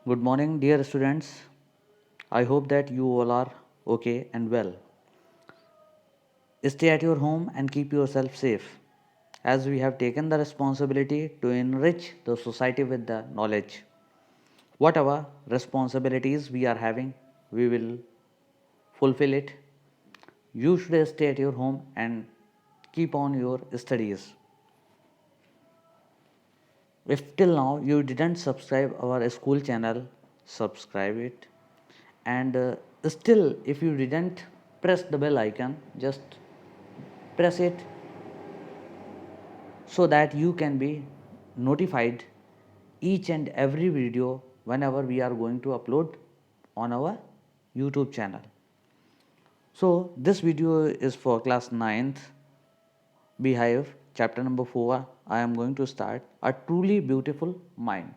Good morning, dear students. I hope that you all are okay and well. Stay at your home and keep yourself safe, as we have taken the responsibility to enrich the society with the knowledge. Whatever responsibilities we are having, we will fulfill it. You should stay at your home and keep on your studies. If till now you didn't subscribe our school channel, subscribe it. And still, if you didn't press the bell icon, just press it so that you can be notified each and every video whenever we are going to upload on our YouTube channel. So this video is for class 9th Beehive chapter number 4. I am going to start a truly beautiful mind.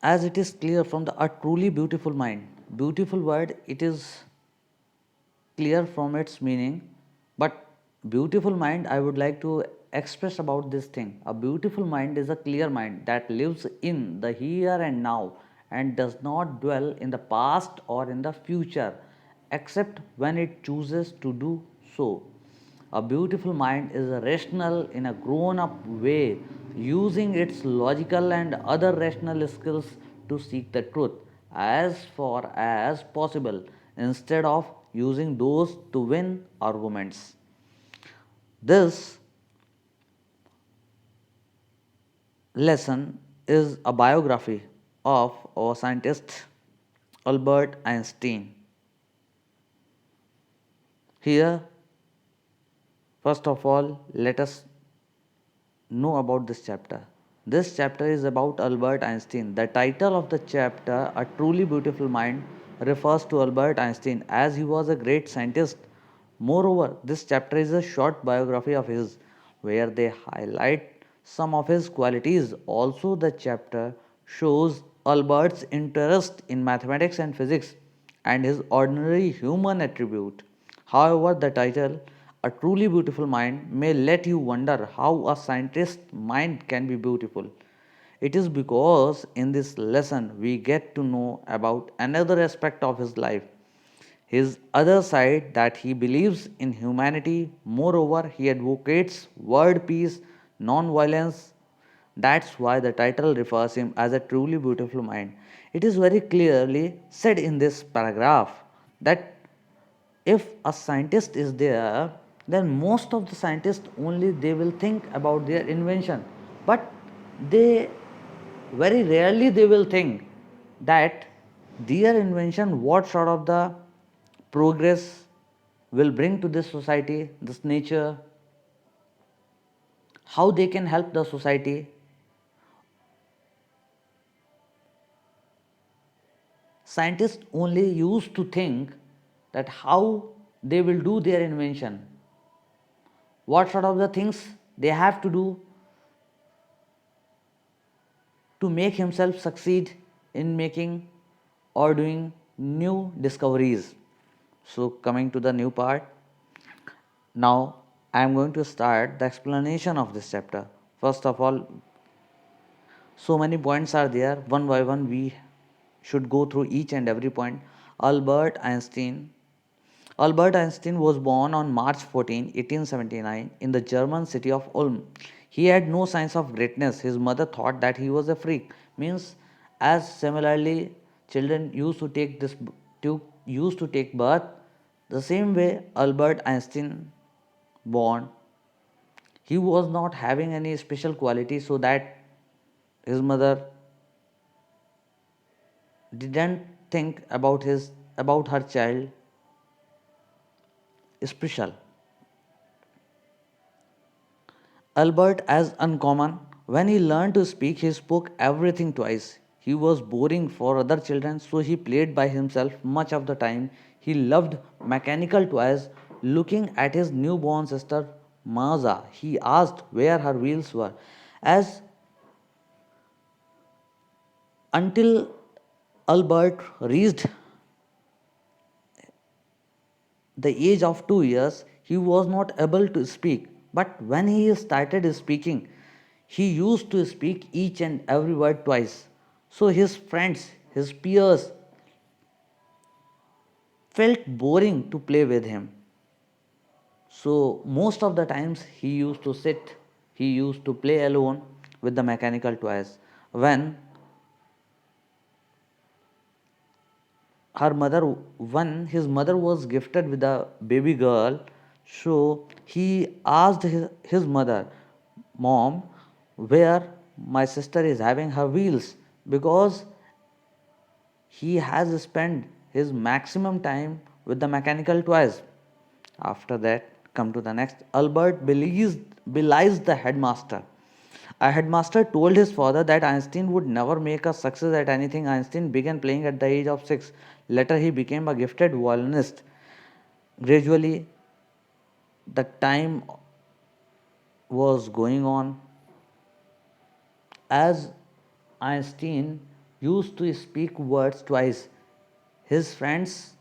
As it is clear from the a truly beautiful mind, beautiful word, it is clear from its meaning, but beautiful mind, I would like to express about this thing. A beautiful mind is a clear mind that lives in the here and now and does not dwell in the past or in the future except when it chooses to do so. A beautiful mind is rational in a grown up way, using its logical and other rational skills to seek the truth as far as possible instead of using those to win arguments. This lesson is a biography of our scientist Albert Einstein. Here, first of all, let us know about this chapter. This chapter is about Albert Einstein. The title of the chapter, A Truly Beautiful Mind, refers to Albert Einstein as he was a great scientist. Moreover, this chapter is a short biography of his where they highlight some of his qualities. Also, the chapter shows Albert's interest in mathematics and physics and his ordinary human attribute. However, the title, A Truly Beautiful Mind, may let you wonder how a scientist's mind can be beautiful. It is because in this lesson we get to know about another aspect of his life, his other side, that he believes in humanity. Moreover, he advocates world peace, non violence. That's why the title refers him as a truly beautiful mind. It is very clearly said in this paragraph that if a scientist is there, then most of the scientists only they will think about their invention, but they very rarely they will think that their invention what sort of the progress will bring to this society, this nature, how they can help the society. Scientists only used to think that how they will do their invention, what sort of the things they have to do to make himself succeed in making or doing new discoveries. So, coming to the new part, now I am going to start the explanation of this chapter. First of all, so many points are there, one by one, we should go through each and every point. Albert Einstein. Albert Einstein was born on March 14, 1879, in the German city of Ulm. He had no signs of greatness. His mother thought that he was a freak. Means, as similarly, children used to take birth, the same way Albert Einstein born, he was not having any special quality, so that his mother didn't think about her child special. Albert as uncommon. When he learned to speak, he spoke everything twice. He was boring for other children, so he played by himself much of the time. He loved mechanical toys. Looking at his newborn sister Maza, he asked where her wheels were. As until Albert reached the age of 2 years, he was not able to speak. But when he started speaking, He used to speak each and every word twice. So his friends, his peers felt boring to play with him. So most of the times he used to sit, he used to play alone with the mechanical toys. When her mother, when his mother was gifted with a baby girl, so he asked his mother, Mom, where my sister is having her wheels? Because he has spent his maximum time with the mechanical toys. After that, come to the next. Albert belies the headmaster. A headmaster told his father that Einstein would never make a success at anything. Einstein began playing at the age of 6. Later, he became a gifted violinist. Gradually, the time was going on as Einstein used to speak words twice. His friends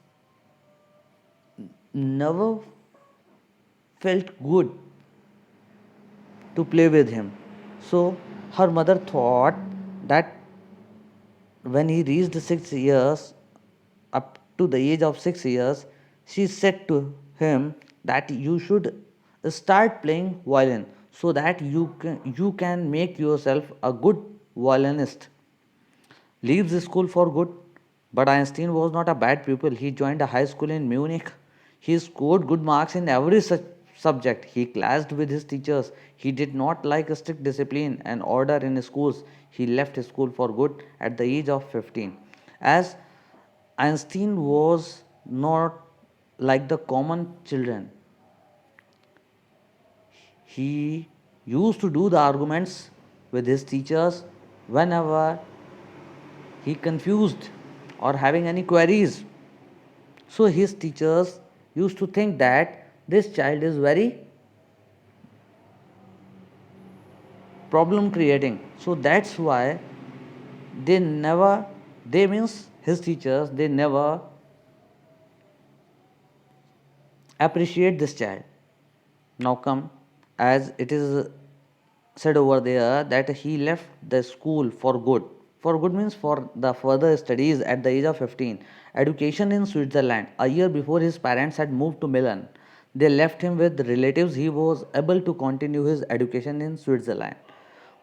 never felt good to play with him. So her mother thought that when he reached 6 years, up to the age of 6 years, she said to him that you should start playing violin so that you can make yourself a good violinist. Leaves school for good. But Einstein was not a bad pupil. He joined a high school in Munich. He scored good marks in every such subject. He clashed with his teachers. He did not like strict discipline and order in schools. He left school for good at the age of 15. As Einstein was not like the common children, he used to do the arguments with his teachers whenever he confused or having any queries. So his teachers used to think that this child is very problem creating. So that's why they never, they means his teachers, they never appreciate this child. Now come, as it is said over there that he left the school for good. For good means for the further studies at the age of 15. Education in Switzerland. A year before his parents had moved to Milan. They left him with relatives. He was able to continue his education in Switzerland.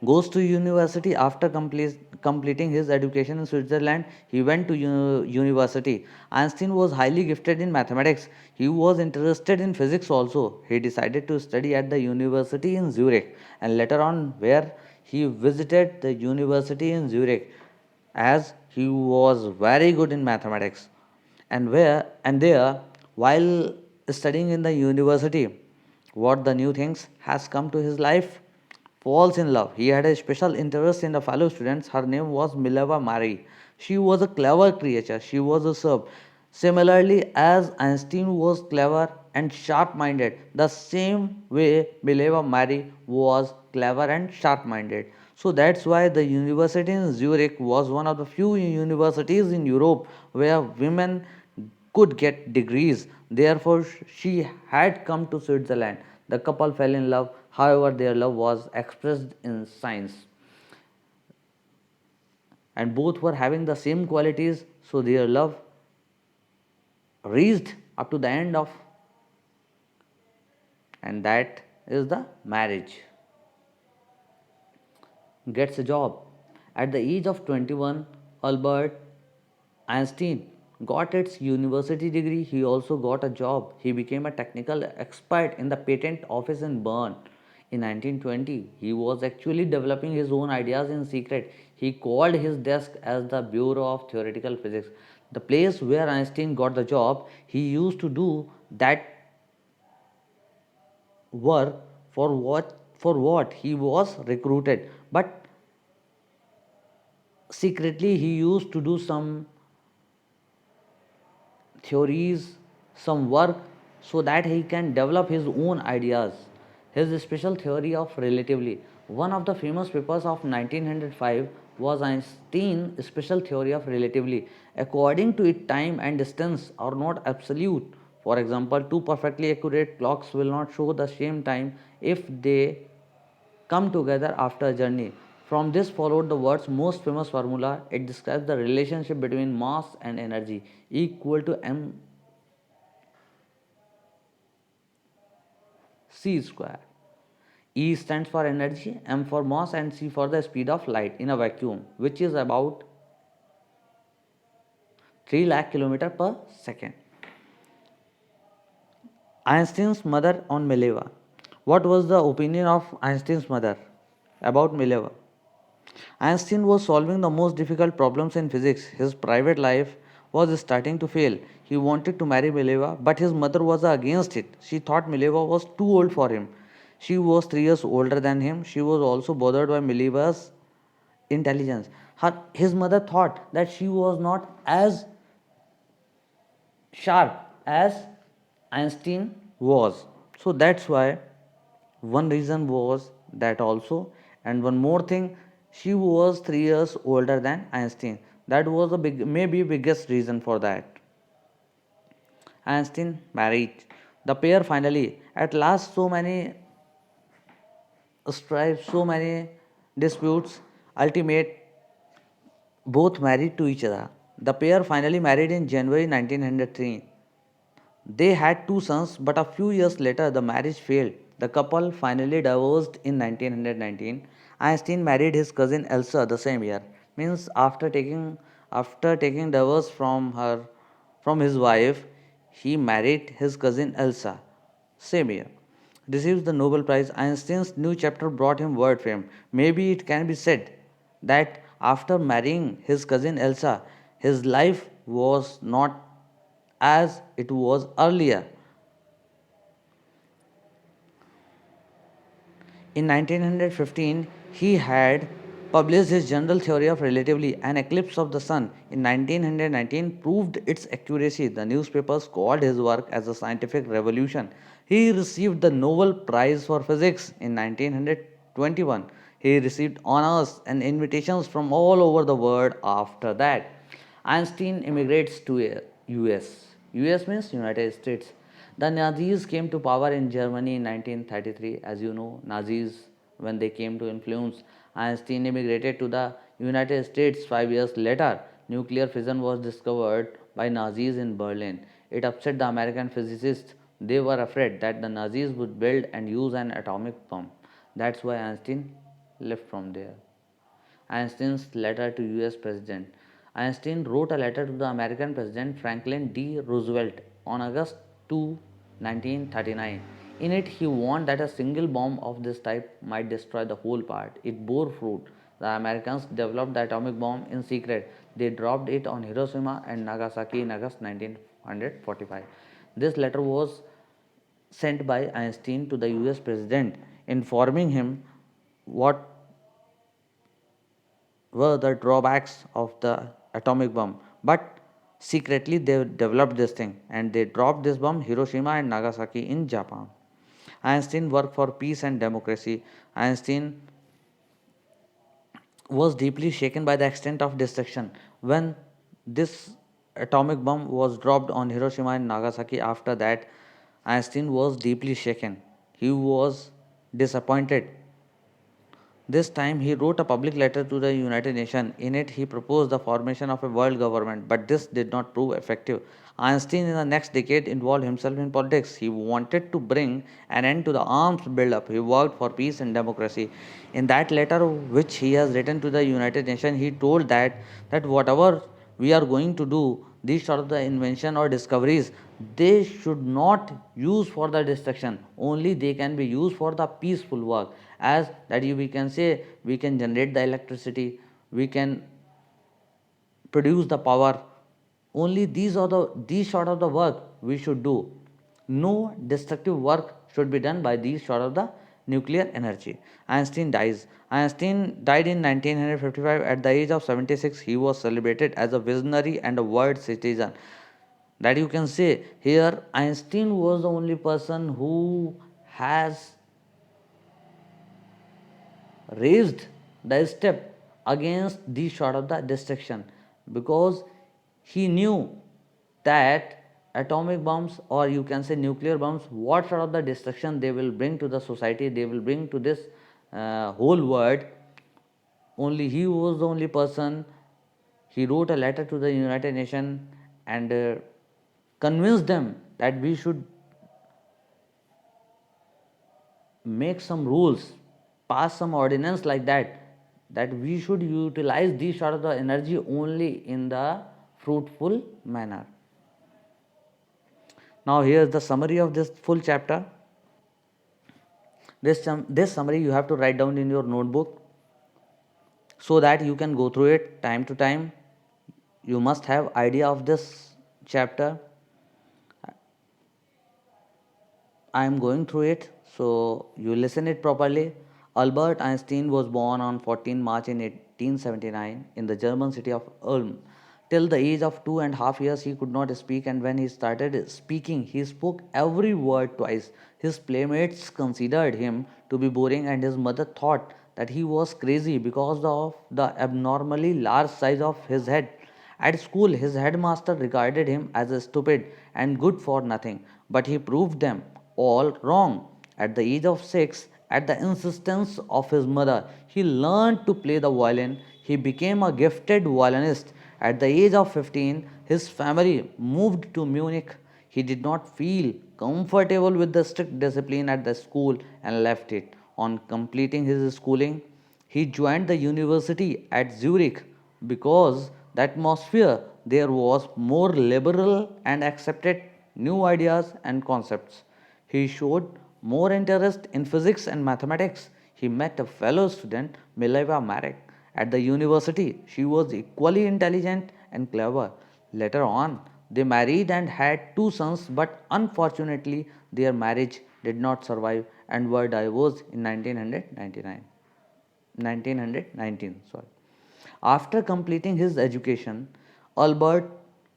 Goes to university after completing his education in Switzerland. He went to university. Einstein was highly gifted in mathematics. He was interested in physics also. He decided to study at the university in Zurich and later on where he visited the university in Zurich as he was very good in mathematics. And there, while studying in the university, what the new things has come to his life? Falls in love. He had a special interest in the fellow students. Her name was Mileva Mari. She was a clever creature. She was a Serb. Similarly, as Einstein was clever and sharp minded, the same way Mileva Mari was clever and sharp minded. So that's why the university in Zurich was one of the few universities in Europe where women could get degrees. Therefore, she had come to Switzerland. The couple fell in love, however, their love was expressed in science. And both were having the same qualities, so their love reached up to the end of, and that is the marriage. Gets a job. At the age of 21, Albert Einstein got its university degree. He also got a job. He became a technical expert in the patent office in Bern. In 1920, he was actually developing his own ideas in secret. He called his desk as the Bureau of Theoretical Physics. The place where Einstein got the job, he used to do that work for what he was recruited. But secretly he used to do some theories, some work so that he can develop his own ideas. His special theory of relativity, one of the famous papers of 1905 was Einstein's special theory of relativity. According to it, time and distance are not absolute. For example, two perfectly accurate clocks will not show the same time if they come together after a journey. From this followed the world's most famous formula. It describes the relationship between mass and energy equal to mc square. E stands for energy, m for mass, and c for the speed of light in a vacuum, which is about 3 lakh km per second. Einstein's mother on Mileva. What was the opinion of Einstein's mother about Mileva? Einstein was solving the most difficult problems in physics. His private life was starting to fail. He wanted to marry Mileva, but his mother was against it. She thought Mileva was too old for him. She was 3 years older than him. She was also bothered by Mileva's intelligence. His mother thought that she was not as sharp as Einstein was. So that's why one reason was that also, and one more thing, she was 3 years older than Einstein. That was a big, maybe biggest reason for that. Einstein married. The pair finally, at last, so many strife, so many disputes, ultimate both married to each other. The pair finally married in January 1903. They had two sons, but a few years later the marriage failed. The couple finally divorced in 1919. Einstein married his cousin Elsa the same year. Means after taking divorce from his wife, he married his cousin Elsa. Same year. Receives the Nobel Prize. Einstein's new chapter brought him world fame. Maybe it can be said that after marrying his cousin Elsa, his life was not as it was earlier. In 1915, he had published his general theory of relativity. An eclipse of the sun in 1919 proved its accuracy. The newspapers called his work as a scientific revolution. He received the Nobel Prize for Physics in 1921. He received honors and invitations from all over the world after that. Einstein immigrates to US. US means United States. The Nazis came to power in Germany in 1933. As you know, Nazis, when they came to influence, Einstein immigrated to the United States 5 years later. Nuclear fission was discovered by Nazis in Berlin. It upset the American physicists. They were afraid that the Nazis would build and use an atomic bomb. That's why Einstein left from there. Einstein's letter to US President. Einstein wrote a letter to the American President Franklin D. Roosevelt on August 2, 1939. In it, he warned that a single bomb of this type might destroy the whole part. It bore fruit. The Americans developed the atomic bomb in secret. They dropped it on Hiroshima and Nagasaki in August 1945. This letter was sent by Einstein to the US President, informing him what were the drawbacks of the atomic bomb. But secretly, they developed this thing and they dropped this bomb Hiroshima and Nagasaki in Japan. Einstein worked for peace and democracy. Einstein was deeply shaken by the extent of destruction when this atomic bomb was dropped on Hiroshima and Nagasaki. After that, Einstein was deeply shaken. He was disappointed. This time he wrote a public letter to the United Nations. In it, he proposed the formation of a world government, but this did not prove effective. Einstein, in the next decade, involved himself in politics. He wanted to bring an end to the arms buildup. He worked for peace and democracy. In that letter, which he has written to the United Nations, he told that whatever we are going to do, these sort of the invention or discoveries, they should not use for the destruction. Only they can be used for the peaceful work. As that we can say, we can generate the electricity, we can produce the power. Only these sort of the work we should do. No destructive work should be done by these sort of the nuclear energy. Einstein dies. Einstein died in 1955 at the age of 76. He was celebrated as a visionary and a world citizen. That you can say here, Einstein was the only person who has raised the step against these sort of the destruction, because he knew that atomic bombs, or you can say nuclear bombs, what sort of the destruction they will bring to the society, they will bring to this whole world. Only he was the only person. He wrote a letter to the United Nations and convinced them that we should make some rules, pass some ordinance like that, that we should utilize this sort of the energy only in the fruitful manner. Now here is the summary of this full chapter. This summary you have to write down in your notebook so that you can go through it time to time. You must have idea of this chapter. I am going through it, so you listen it properly. Albert Einstein was born on 14 March in 1879 in the German city of Ulm. Till the age of 2.5 years, he could not speak, and when he started speaking, he spoke every word twice. His playmates considered him to be boring, and his mother thought that he was crazy because of the abnormally large size of his head. At school, his headmaster regarded him as a stupid and good for nothing, but he proved them all wrong. At the age of 6, at the insistence of his mother, he learned to play the violin. He became a gifted violinist. At the age of 15, his family moved to Munich. He did not feel comfortable with the strict discipline at the school and left it. On completing his schooling, he joined the university at Zurich because the atmosphere there was more liberal and accepted new ideas and concepts. He showed more interest in physics and mathematics. He met a fellow student, Mileva Marek, at the university. She was equally intelligent and clever. Later on, they married and had two sons, but unfortunately, their marriage did not survive and were divorced in 1919. Sorry. After completing his education, Albert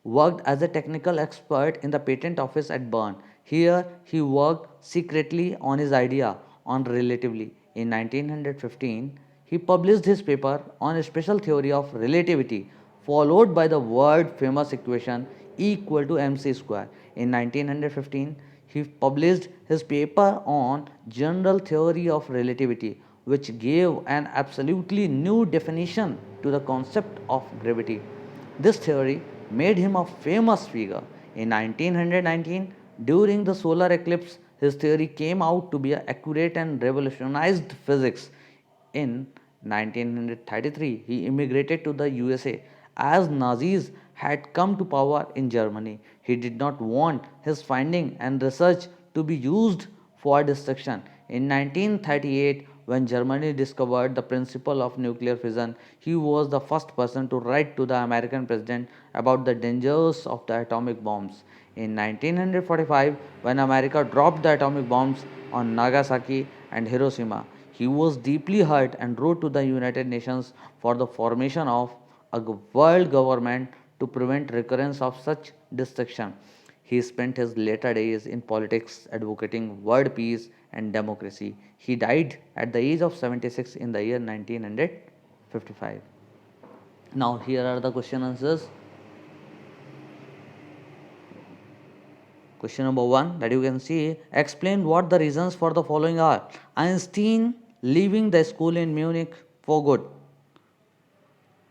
worked as a technical expert in the patent office at Bern. Here, he worked secretly on his idea on relativity. In 1915, he published his paper on a special theory of relativity, followed by the world famous equation E equal to mc square. In 1915, he published his paper on general theory of relativity, which gave an absolutely new definition to the concept of gravity. This theory made him a famous figure. In 1919, during the solar eclipse, his theory came out to be accurate and revolutionized physics. In 1933, he immigrated to the USA as Nazis had come to power in Germany. He did not want his finding and research to be used for destruction. In 1938, when Germany discovered the principle of nuclear fission, he was the first person to write to the American president about the dangers of the atomic bombs. In 1945, when America dropped the atomic bombs on Nagasaki and Hiroshima, he was deeply hurt and wrote to the United Nations for the formation of a world government to prevent recurrence of such destruction. He spent his later days in politics advocating world peace and democracy. He died at the age of 76 in the year 1955. Now, here are the question answers. Question number 1 that you can see, explain what the reasons for the following are. Einstein leaving the school in Munich for good.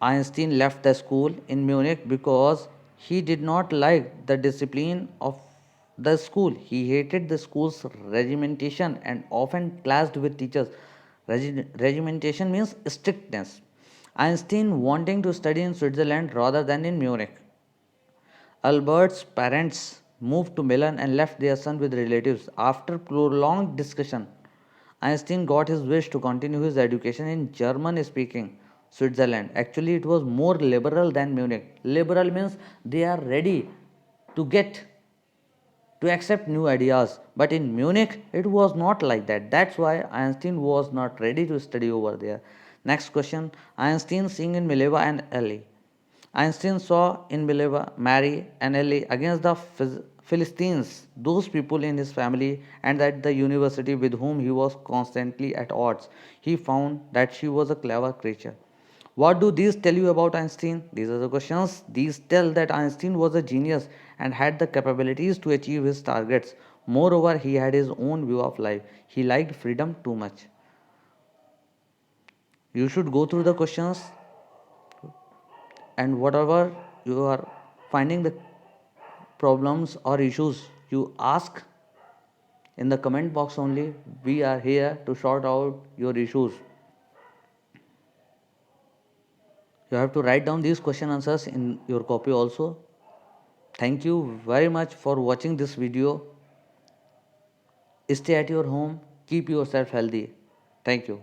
Einstein left the school in Munich because he did not like the discipline of the school. He hated the school's regimentation and often clashed with teachers. Regimentation means strictness. Einstein wanting to study in Switzerland rather than in Munich. Albert's parents moved to Milan and left their son with relatives. After prolonged discussion, Einstein got his wish to continue his education in German speaking Switzerland. Actually, it was more liberal than Munich. Liberal means they are ready to get to accept new ideas. But in Munich, it was not like that. That's why Einstein was not ready to study over there. Next question, Einstein seeing in Mileva and Ellie. Einstein saw in Mileva Mary and Ellie against the Philistines, those people in his family and at the university with whom he was constantly at odds. He found that she was a clever creature. What do these tell you about Einstein? These are the questions. These tell that Einstein was a genius and had the capabilities to achieve his targets. Moreover, he had his own view of life. He liked freedom too much. You should go through the questions, and whatever you are finding the problems or issues, you ask in the comment box only. We are here to sort out your issues. You have to write down these question answers in your copy also. Thank you very much for watching this video. Stay at your home, keep yourself healthy. Thank you.